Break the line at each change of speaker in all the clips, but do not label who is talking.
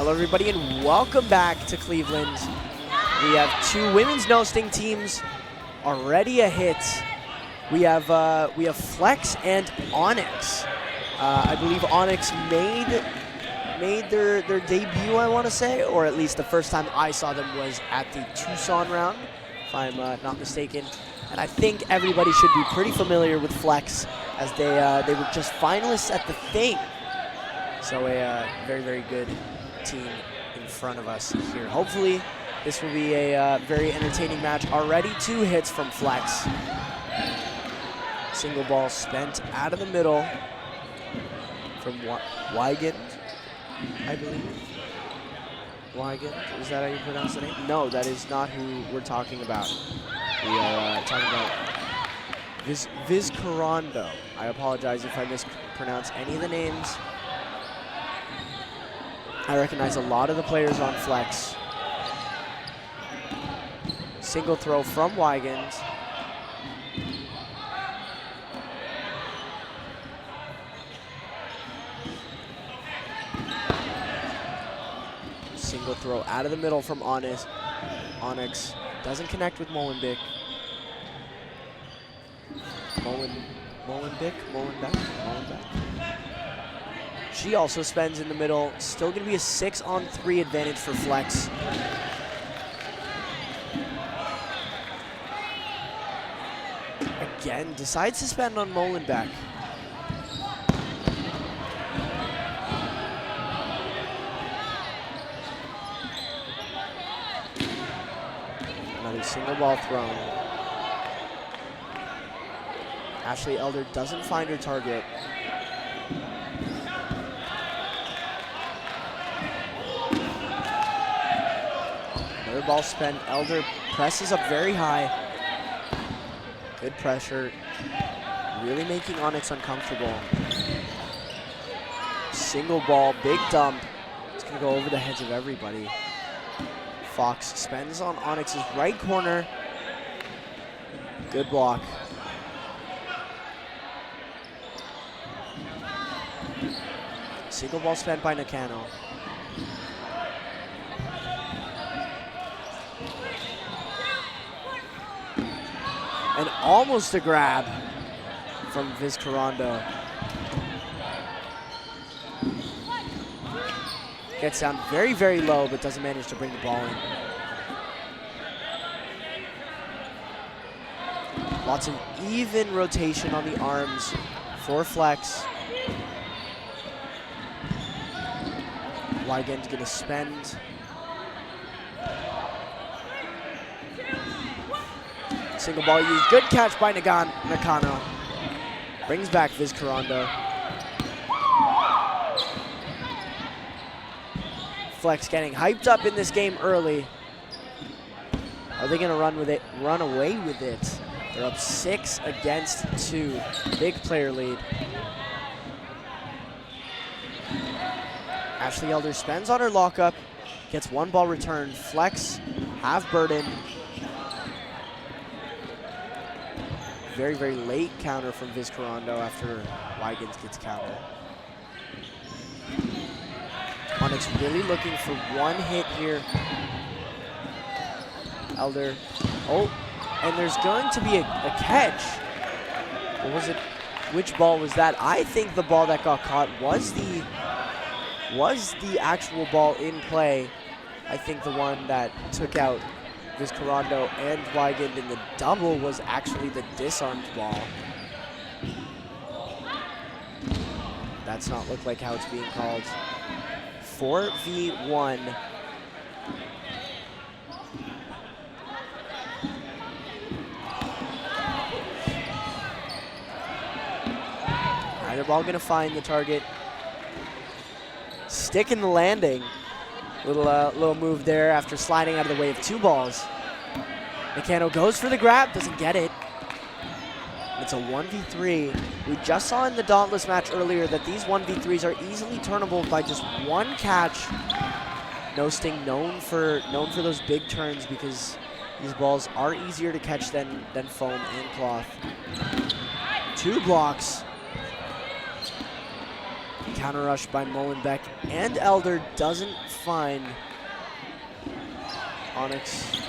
Hello everybody and welcome back to Cleveland. We have two women's no-sting teams already a hit. We have Flex and Onyx. I believe Onyx made their debut, I want to say, or at least the first time I saw them was at the Tucson round, if I'm not mistaken. And I think everybody should be pretty familiar with Flex, as they were just finalists at the thing. So a very, very good team in front of us here. Hopefully, this will be a very entertaining match. Already 2 hits from Flex. Single ball spent out of the middle from Weigand, I believe. Weigand, is that how you pronounce the name? No, that is not who we're talking about. We are talking about Vizcarrondo. I apologize if I mispronounce any of the names. I recognize a lot of the players on Flex. Single throw from Weigand. Single throw out of the middle from Onyx. Onyx doesn't connect with Molenbeek. Molenbeek. She also spends in the middle. Still going to be a 6-on-3 advantage for Flex. Again, decides to spend on Molenbeek. Another single ball thrown. Ashley Elder doesn't find her target. Another ball spent. Elder presses up very high. Good pressure. Really making Onyx uncomfortable. Single ball, big dump. It's going to go over the heads of everybody. Fox spends on Onyx's right corner. Good block. Single ball spent by Nakano. And almost a grab from Vizcarrondo. Gets down very, very low, but doesn't manage to bring the ball in. Lots of even rotation on the arms for Flex. Weigand's gonna spend. Single ball used. Good catch by Nakano. Brings back Vizcarrondo. Flex getting hyped up in this game early. Are they gonna run away with it? They're up 6-2. Big player lead. Ashley Elder spends on her lockup. Gets 1 ball returned. Flex, half burden. Very, very late counter from Vizcarrondo after Weigand gets countered. Onyx really looking for 1 hit here. Elder. Oh, and there's going to be a catch. Or was it? Which ball was that? I think the ball that got caught was the actual ball in play. I think the one that took out Vizcarrondo and Weigand in the double was actually the disarmed ball. That's not look like how it's being called. 4v1. Either ball gonna find the target. Stick in the landing. Little move there after sliding out of the way of 2 balls. Nakano goes for the grab, doesn't get it. It's a 1v3. We just saw in the Dauntless match earlier that these 1v3s are easily turnable by just 1 catch. No Sting known for those big turns because these balls are easier to catch than foam and cloth. 2 blocks. Counter rush by Molenbeek, and Elder doesn't find Onyx.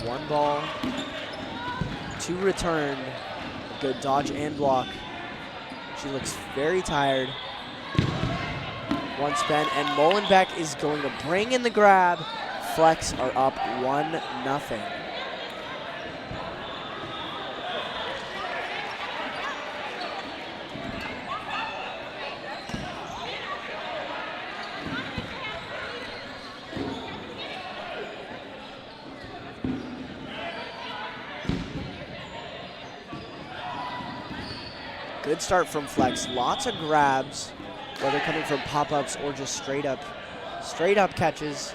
1 ball, 2 return. Good dodge and block. She looks very tired. 1 spent, and Molenbeek is going to bring in the grab. Flex are up 1-0. Good start from Flex. Lots of grabs, whether coming from pop-ups or just straight up catches.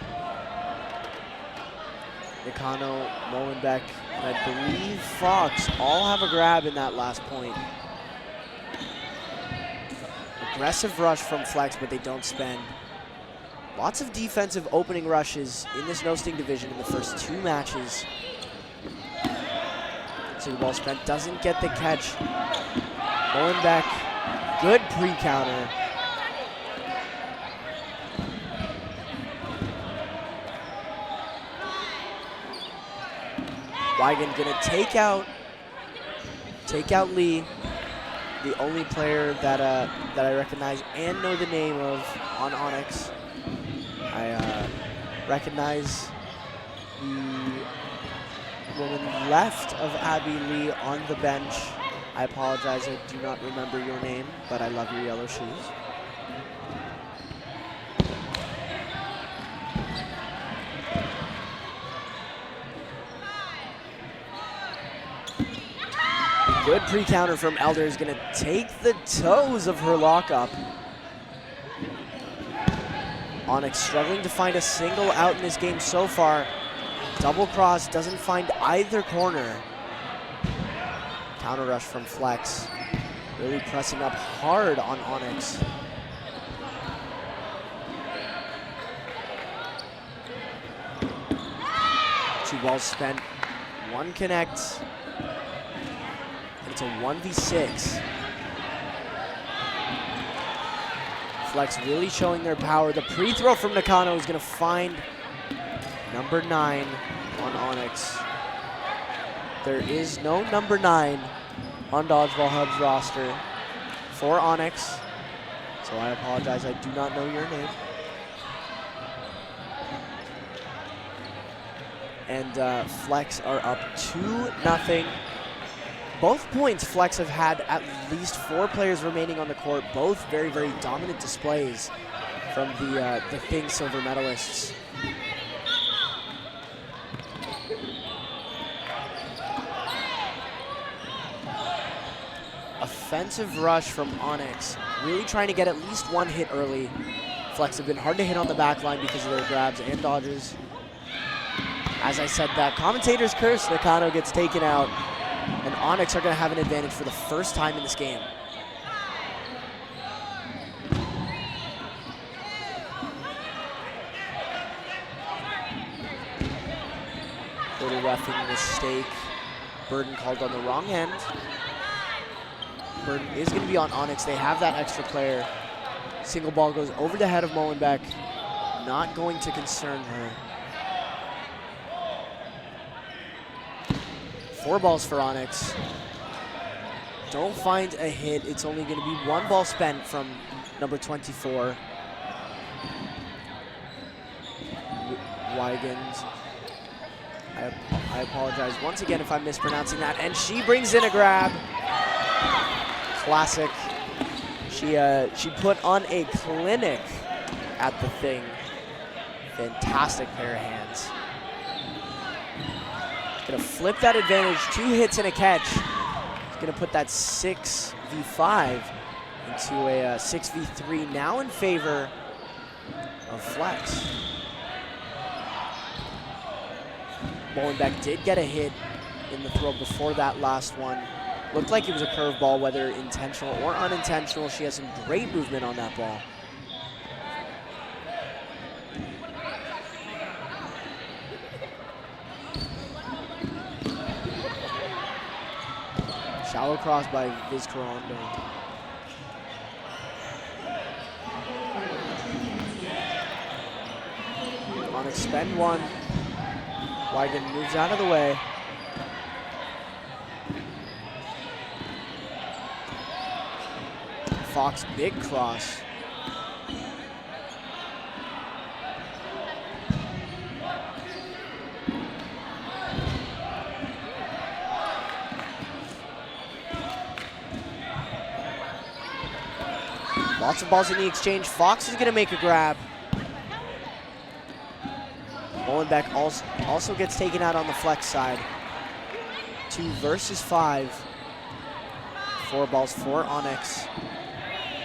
Nakano, Molenbeek, and I believe Fox all have a grab in that last point. Aggressive rush from Flex, but they don't spend. Lots of defensive opening rushes in this no-sting division in the first 2 matches. So the ball spent, doesn't get the catch. Molenbeek, good pre-counter. Wigan gonna take out Lee, the only player that I recognize and know the name of on Onyx. I recognize the woman left of Abby Lee on the bench. I apologize, I do not remember your name, but I love your yellow shoes. Good pre-counter from Elder is gonna take the toes of her lockup. Onyx struggling to find a single out in this game so far. Double cross, doesn't find either corner. Counter rush from Flex. Really pressing up hard on Onyx. Two balls spent, 1 connects. It's a 1v6. Flex really showing their power. The pre-throw from Nakano is gonna find number 9 on Onyx. There is no number 9 on Dodgeball Hub's roster for Onyx, so I apologize, I do not know your name. And Flex are up 2-0. Both points, Flex have had at least 4 players remaining on the court, both very, very dominant displays from the Thing silver medalists. Offensive rush from Onyx, really trying to get at least 1 hit early. Flex have been hard to hit on the back line because of their grabs and dodges. As I said, that commentator's curse, Nakano gets taken out, and Onyx are going to have an advantage for the first time in this game. Little reffing mistake. Burden called on the wrong end. Burden is going to be on Onyx. They have that extra player. Single ball goes over the head of Molenbeek. Not going to concern her. 4 balls for Onyx. Don't find a hit. It's only going to be 1 ball spent from number 24. Weigand. I apologize once again if I'm mispronouncing that. And she brings in a grab. Classic. She put on a clinic at the Thing. Fantastic pair of hands. Gonna flip that advantage, 2 hits and a catch. He's gonna put that 6v5 into a 6v3, now in favor of Flex. Molenbeek did get a hit in the throw before that last one. Looked like it was a curveball, whether intentional or unintentional. She has some great movement on that ball. Shallow cross by Vizcarrondo. Onyx spend one. Wigan moves out of the way. Fox, big cross. Lots of balls in the exchange. Fox is gonna make a grab. Molenbeek also gets taken out on the flex side. 2 versus 5. 4 balls for Onyx.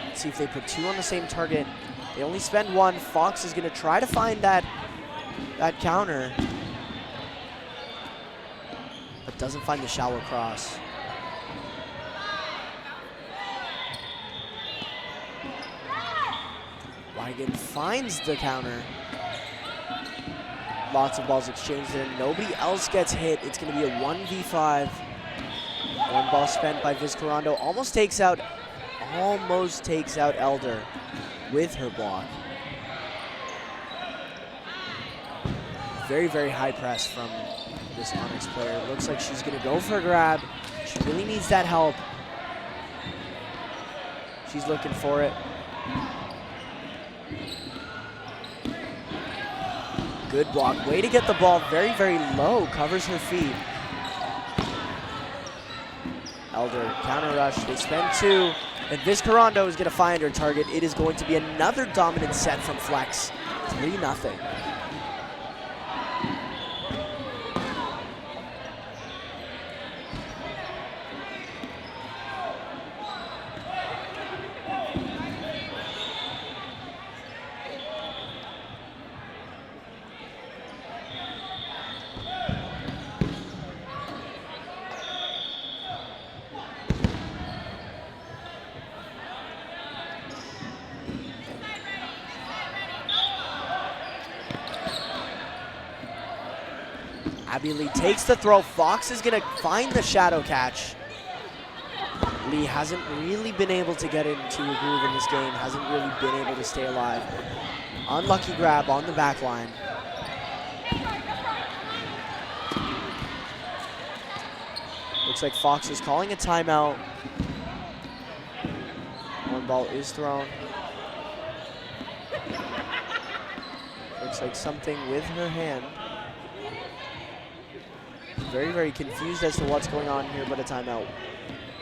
Let's see if they put 2 on the same target. They only spend 1. Fox is gonna try to find that counter, but doesn't find the shallow cross. Wigan finds the counter. Lots of balls exchanged and nobody else gets hit. It's going to be a 1v5. 1 ball spent by Vizcarrondo. Almost takes out Elder with her block. Very, very high press from this Onyx player. Looks like she's going to go for a grab. She really needs that help. She's looking for it. Good block. Way to get the ball very, very low. Covers her feet. Elder counter rush. They spend 2. And Vizcarrondo is going to find her target. It is going to be another dominant set from Flex. 3-0. Abby Lee takes the throw. Fox is going to find the shadow catch. Lee hasn't really been able to get into a groove in this game. Hasn't really been able to stay alive. Unlucky grab on the back line. Looks like Fox is calling a timeout. 1 ball is thrown. Looks like something with her hand. Very, very confused as to what's going on here, but a timeout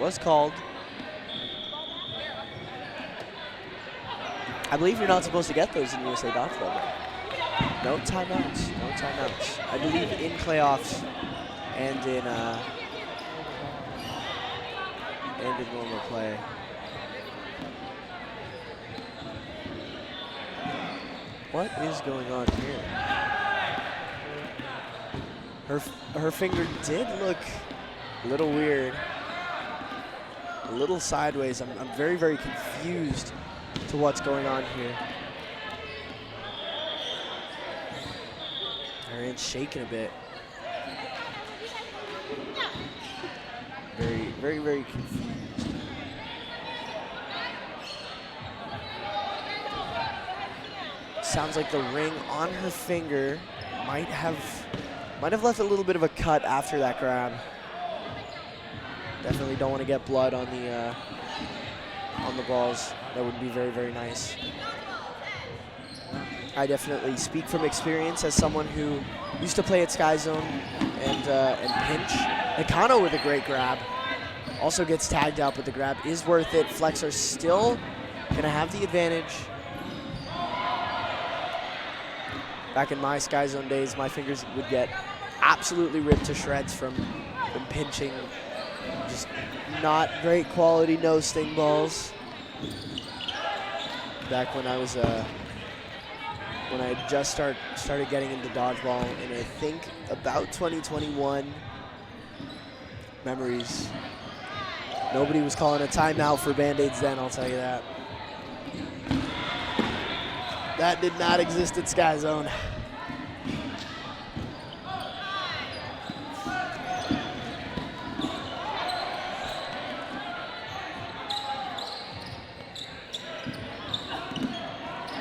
was called. I believe you're not supposed to get those in USA Dodgeball. No timeouts, no timeouts. I believe in playoffs and in normal play. What is going on here? Her finger did look a little weird, a little sideways. I'm very, very confused to what's going on here. Her hand's shaking a bit. Very, very, very confused. Sounds like the ring on her finger might have left a little bit of a cut after that grab. Definitely don't want to get blood on the balls. That would be very, very nice. I definitely speak from experience as someone who used to play at Sky Zone and pinch. Nakano with a great grab. Also gets tagged out, but the grab is worth it. Flex are still gonna have the advantage. Back in my Sky Zone days, my fingers would get absolutely ripped to shreds from pinching just not great quality no sting balls. Back when I was when I just started getting into dodgeball, and I think about 2021. Memories. Nobody was calling a timeout for Band-Aids then, I'll tell you that. That did not exist at Sky Zone.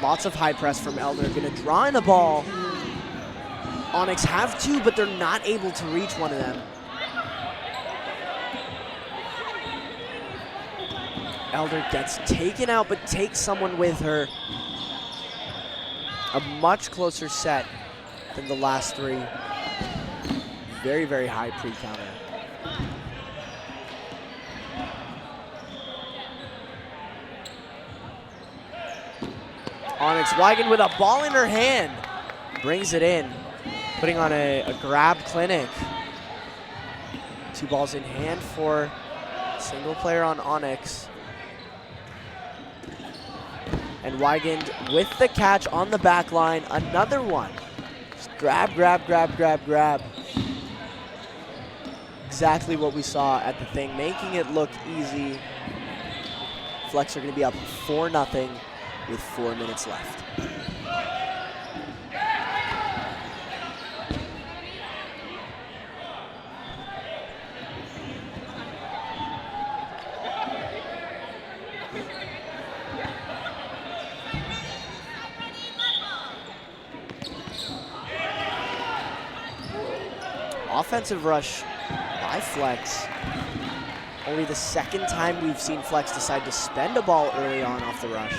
Lots of high press from Elder. Gonna draw in a ball. Onyx have two, but they're not able to reach one of them. Elder gets taken out, but takes someone with her. A much closer set than the last three. Very, very high pre-counter. Onyx Wiegand with a ball in her hand. Brings it in, putting on a grab clinic. 2 balls in hand for single player on Onyx. And Wiegand with the catch on the back line. Another one. Just grab, grab, grab, grab, grab. Exactly what we saw at the thing, making it look easy. Flex are going to be up 4-0 with 4 minutes left. Offensive rush by Flex. Only the second time we've seen Flex decide to spend a ball early on off the rush.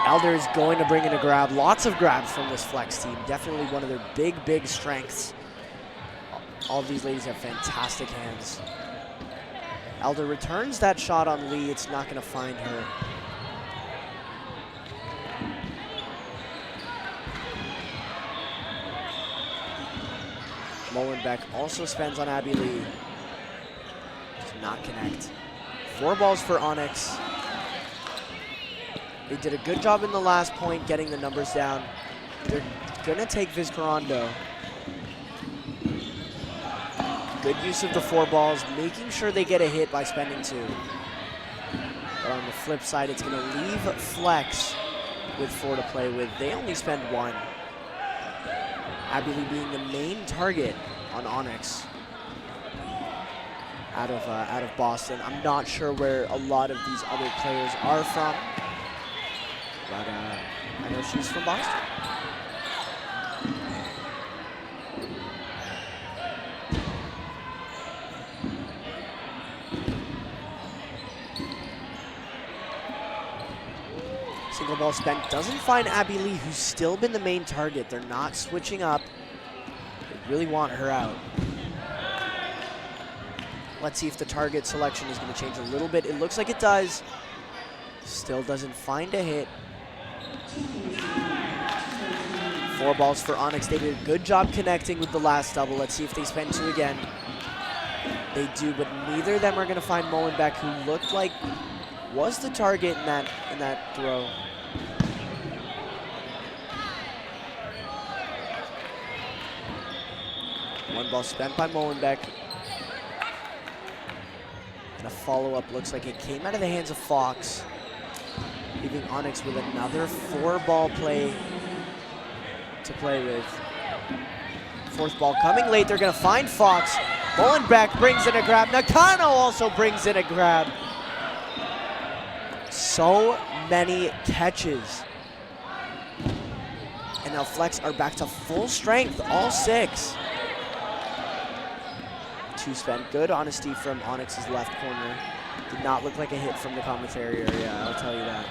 Elder is going to bring in a grab. Lots of grabs from this Flex team. Definitely one of their big, big strengths. All of these ladies have fantastic hands. Elder returns that shot on Lee. It's not going to find her. Molenbeek also spends on Abby Lee. Does not connect. 4 balls for Onyx. They did a good job in the last point getting the numbers down. They're gonna take Vizcarrondo. Good use of the 4 balls, making sure they get a hit by spending 2. But on the flip side, it's gonna leave Flex with 4 to play with. They only spend 1. Abby Lee being the main target on Onyx out of Boston. I'm not sure where a lot of these other players are from, but I know she's from Boston. Single ball spent, doesn't find Abby Lee, who's still been the main target. They're not switching up. They really want her out. Let's see if the target selection is going to change a little bit. It looks like it does. Still doesn't find a hit. 4 balls for Onyx. They did a good job connecting with the last double. Let's see if they spend 2 again. They do, but neither of them are going to find Molenbeek, who looked like was the target in that throw. One ball spent by Molenbeek. And a follow-up looks like it came out of the hands of Fox, leaving Onyx with another 4-ball play to play with. 4th ball coming late. They're going to find Fox. Molenbeek brings in a grab. Nakano also brings in a grab. So many catches. And now Flex are back to full strength, all 6. 2 spent. Good honesty from Onyx's left corner. Did not look like a hit from the commentary area, I'll tell you that.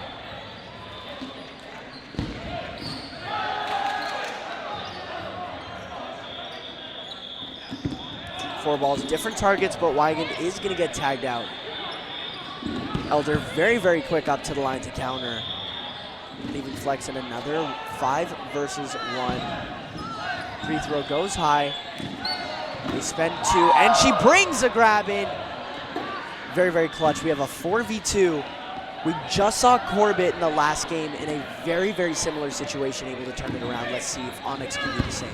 Four balls, different targets, but Wiegand is going to get tagged out. Elder very, very quick up to the line to counter. Leaving Flex in another 5 versus 1. Free throw goes high. They spend 2, and she brings a grab in. Very, very clutch. We have a 4v2. We just saw Corbett in the last game in a very, very similar situation, able to turn it around. Let's see if Onyx can do the same.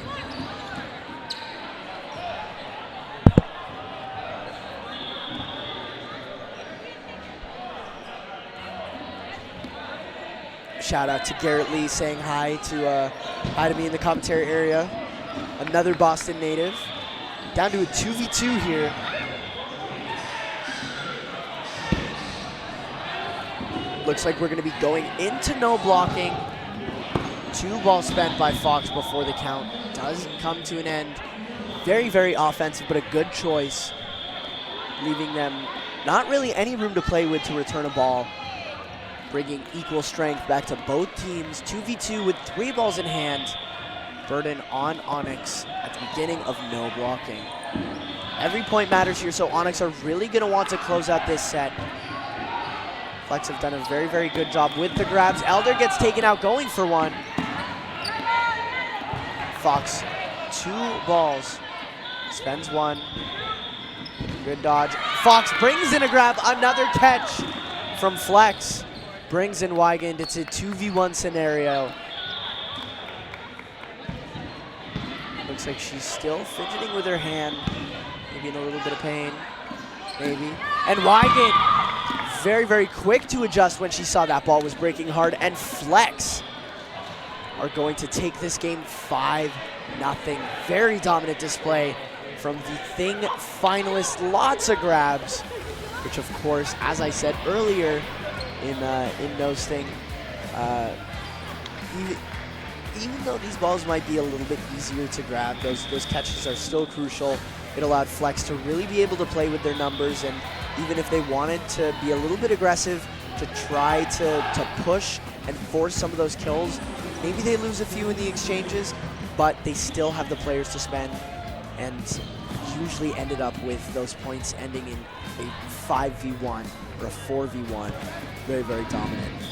Shout out to Garrett Lee saying hi to me in the commentary area. Another Boston native. Down to a 2v2 here. Looks like we're going to be going into no blocking. 2 balls spent by Fox before the count does come to an end. Very, very offensive, but a good choice, leaving them not really any room to play with to return a ball, bringing equal strength back to both teams. 2v2 with 3 balls in hand. Burden on Onyx at the beginning of no blocking. Every point matters here, so Onyx are really going to want to close out this set. Flex have done a very, very good job with the grabs. Elder gets taken out going for one. Fox, 2 balls, spends 1. Good dodge. Fox brings in a grab, another catch from Flex. Brings in Weigand. It's a 2v1 scenario. Looks like she's still fidgeting with her hand. Maybe in a little bit of pain. Maybe. And Weigand, very, very quick to adjust when she saw that ball was breaking hard. And Flex are going to take this game 5-0. Very dominant display from the Thing finalists. Lots of grabs, which of course, as I said earlier in No Sting, even though these balls might be a little bit easier to grab, those catches are still crucial. It allowed Flex to really be able to play with their numbers, and even if they wanted to be a little bit aggressive, to try to push and force some of those kills, maybe they lose a few in the exchanges, but they still have the players to spend, and usually ended up with those points ending in a 5v1 or a 4v1. Very, very dominant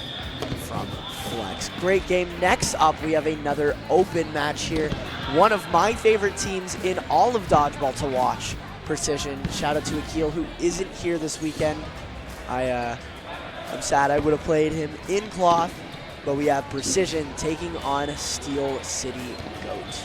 from Flex. Great game. Next up, we have another open match here. One of my favorite teams in all of Dodgeball to watch, Precision. Shout out to Akil, who isn't here this weekend. I'm sad I would have played him in cloth, but we have Precision taking on Steel City Goat.